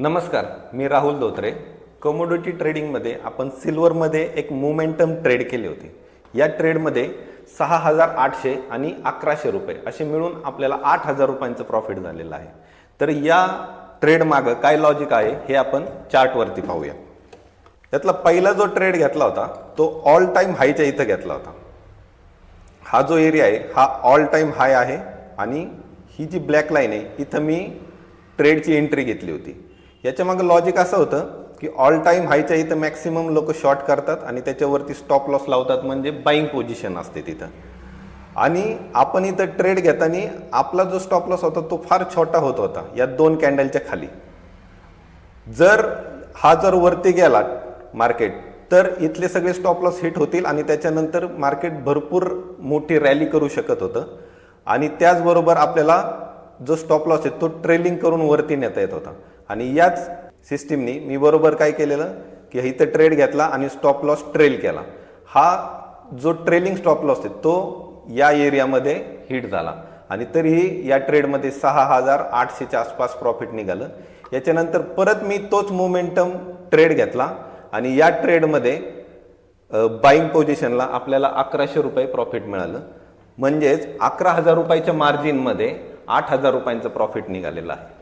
नमस्कार, मी राहुल धोत्रे. कमोडिटी ट्रेडिंगमध्ये आपण सिल्वरमध्ये एक मोमेंटम ट्रेड केली होती. या ट्रेडमध्ये 6,800 आणि 1,100 रुपये असे मिळून आपल्याला 8,000 रुपयांचं प्रॉफिट झालेलं आहे. तर या ट्रेड मागं काय लॉजिक आहे हे आपण चार्टवरती पाहूया. यातला पहिला जो ट्रेड घेतला होता तो ऑल टाइम हायच्या इथं घेतला होता. हा जो एरिया आहे हा ऑल टाइम हाय आहे आणि ही जी ब्लॅक लाईन आहे इथं मी ट्रेडची एंट्री घेतली होती. याच्या मागे लॉजिक असं होतं की ऑल टाइम हायच्या इथं मॅक्सिमम लोक शॉर्ट करतात आणि त्याच्यावरती स्टॉप लॉस लावतात, म्हणजे बाईंग पोझिशन असते तिथं. आणि आपण इथं ट्रेड घेताना आपला जो स्टॉप लॉस होता तो फार छोटा होत होता या दोन कॅन्डलच्या खाली. हा जर वरती गेला मार्केट तर इथले सगळे स्टॉप लॉस हिट होतील आणि त्याच्यानंतर मार्केट भरपूर मोठी रॅली करू शकत होतं. आणि त्याचबरोबर आपल्याला जो स्टॉप लॉस आहे तो ट्रेलिंग करून वरती नेता येत होता. आणि याच सिस्टीमनी मी बरोबर काय केलेलं की इथं ट्रेड घेतला आणि स्टॉप लॉस ट्रेल केला. हा जो ट्रेलिंग स्टॉप लॉस आहे तो या एरियामध्ये हिट झाला आणि तरीही या ट्रेडमध्ये 6,800च्या आसपास प्रॉफिट निघालं. याच्यानंतर परत मी तोच मोमेंटम ट्रेड घेतला आणि या ट्रेडमध्ये बाईंग पोझिशनला आपल्याला 1,100 रुपये प्रॉफिट मिळालं. म्हणजेच 11,000 रुपयाच्या मार्जिनमध्ये 8,000 रुपयांचं प्रॉफिट निघालेलं आहे.